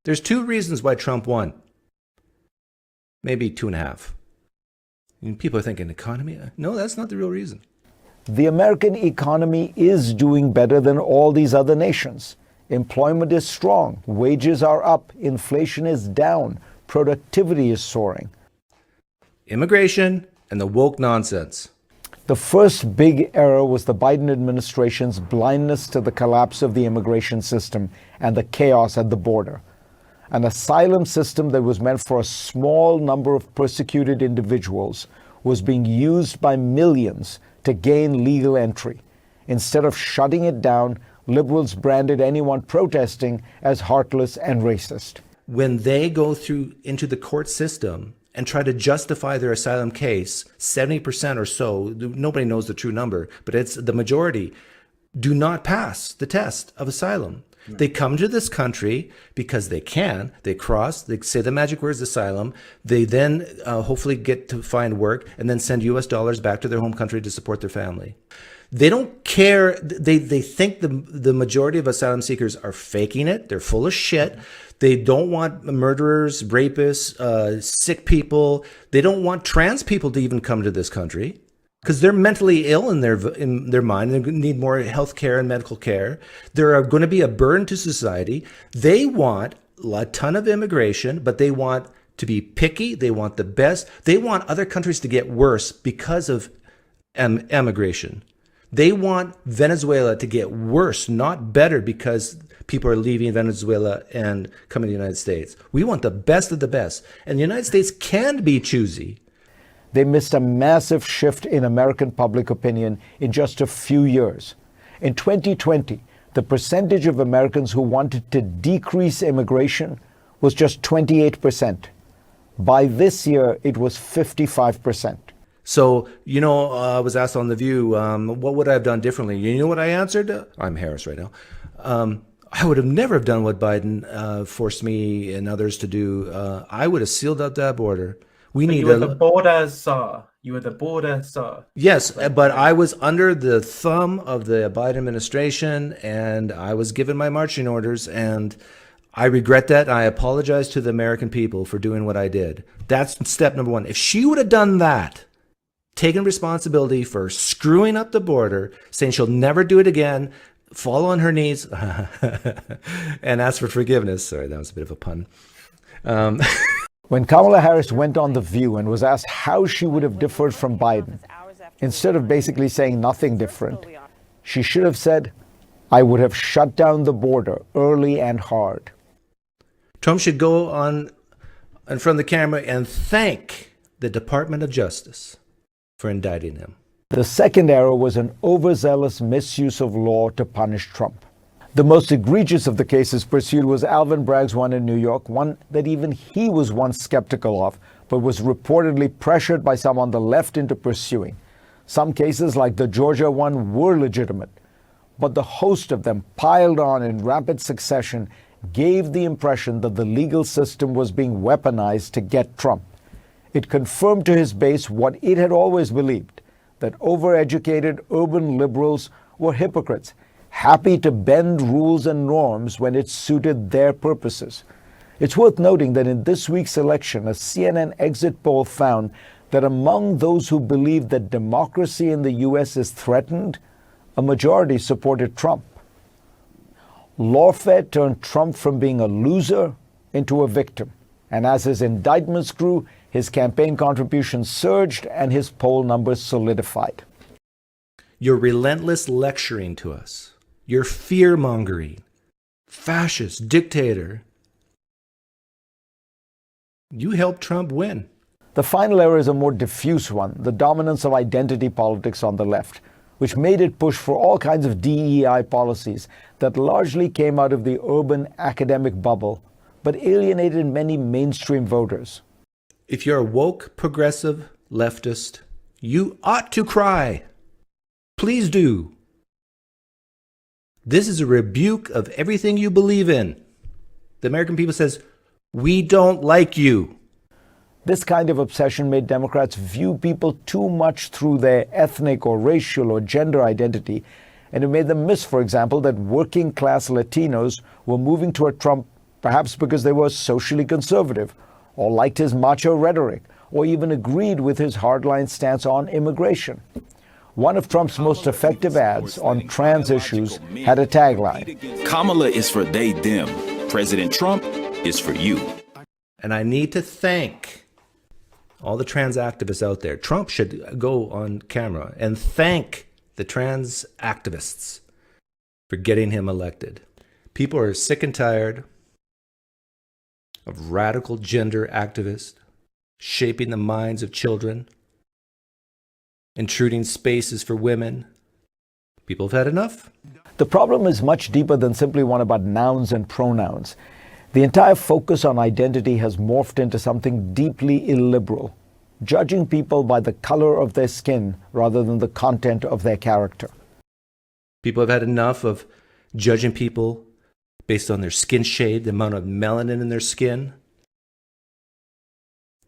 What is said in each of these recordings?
There's two reasons why Trump won. Maybe two and a half. And people are thinking, economy? No, that's not the real reason. The American economy is doing better than all these other nations. Employment is strong, wages are up, inflation is down, productivity is soaring. Immigration and the woke nonsense. The first big error was the Biden administration's blindness to the collapse of the immigration system and the chaos at the border. An asylum system that was meant for a small number of persecuted individuals was being used by millions to gain legal entry. Instead of shutting it down, liberals branded anyone protesting as heartless and racist. When they go through into the court system and try to justify their asylum case, 70% or so, nobody knows the true number, but it's the majority, do not pass the test of asylum. Right. They come to this country because they can, they cross, they say the magic words asylum, they then hopefully get to find work and then send US dollars back to their home country to support their family. They don't care. They think the majority of asylum seekers are faking it. They're full of shit. They don't want murderers, rapists, sick people. They don't want trans people to even come to this country because they're mentally ill in their mind. They need more health care and medical care. They're going to be a burden to society. They want a ton of immigration, but they want to be picky. They want the best. They want other countries to get worse because of immigration. They want Venezuela to get worse, not better, because people are leaving Venezuela and coming to the United States. We want the best of the best. And the United States can be choosy. They missed a massive shift in American public opinion in just a few years. In 2020, the percentage of Americans who wanted to decrease immigration was just 28%. By this year, it was 55%. So, I was asked on The View, what would I have done differently? You know what I answered? I'm Harris right now. I would have never have done what Biden forced me and others to do. I would have sealed up that border. You were the border czar. You were the border czar. Yes, but I was under the thumb of the Biden administration, and I was given my marching orders, and I regret that. I apologize to the American people for doing what I did. That's step number one. If she would have done that, taken responsibility for screwing up the border, saying she'll never do it again, fall on her knees, and ask for forgiveness. Sorry, that was a bit of a pun. When Kamala Harris went on The View and was asked how she would have differed from Biden, instead of basically saying nothing different, she should have said, I would have shut down the border early and hard. Trump should go on in front of the camera and thank the Department of Justice for indicting him. The second error was an overzealous misuse of law to punish Trump. The most egregious of the cases pursued was Alvin Bragg's one in New York, one that even he was once skeptical of, but was reportedly pressured by some on the left into pursuing. Some cases, like the Georgia one, were legitimate, but the host of them piled on in rapid succession gave the impression that the legal system was being weaponized to get Trump. It confirmed to his base what it had always believed, that overeducated urban liberals were hypocrites, happy to bend rules and norms when it suited their purposes. It's worth noting that in this week's election, a CNN exit poll found that among those who believe that democracy in the U.S. is threatened, a majority supported Trump. Lawfare turned Trump from being a loser into a victim. And as his indictments grew, his campaign contributions surged and his poll numbers solidified. Your relentless lecturing to us, your fear-mongering, fascist dictator, you helped Trump win. The final error is a more diffuse one, the dominance of identity politics on the left, which made it push for all kinds of DEI policies that largely came out of the urban academic bubble, but alienated many mainstream voters. If you're a woke, progressive, leftist, you ought to cry. Please do. This is a rebuke of everything you believe in. The American people says, we don't like you. This kind of obsession made Democrats view people too much through their ethnic or racial or gender identity, and it made them miss, for example, that working-class Latinos were moving toward Trump perhaps because they were socially conservative, or liked his macho rhetoric, or even agreed with his hardline stance on immigration. One of Trump's most effective ads on trans issues had a tagline: Kamala is for they, them. President Trump is for you. And I need to thank all the trans activists out there. Trump should go on camera and thank the trans activists for getting him elected. People are sick and tired of radical gender activists shaping the minds of children, intruding spaces for women. People have had enough. The problem is much deeper than simply one about nouns and pronouns. The entire focus on identity has morphed into something deeply illiberal, judging people by the color of their skin rather than the content of their character. People have had enough of judging people based on their skin shade, the amount of melanin in their skin.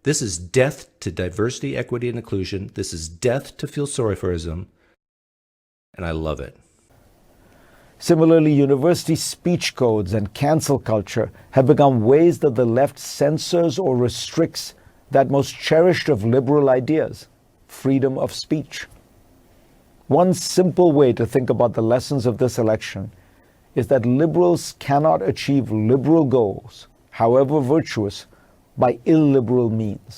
This is death to diversity, equity, and inclusion. This is death to feel sorry forism, and I love it. Similarly, university speech codes and cancel culture have become ways that the left censors or restricts that most cherished of liberal ideas, freedom of speech. One simple way to think about the lessons of this election is that liberals cannot achieve liberal goals, however virtuous, by illiberal means.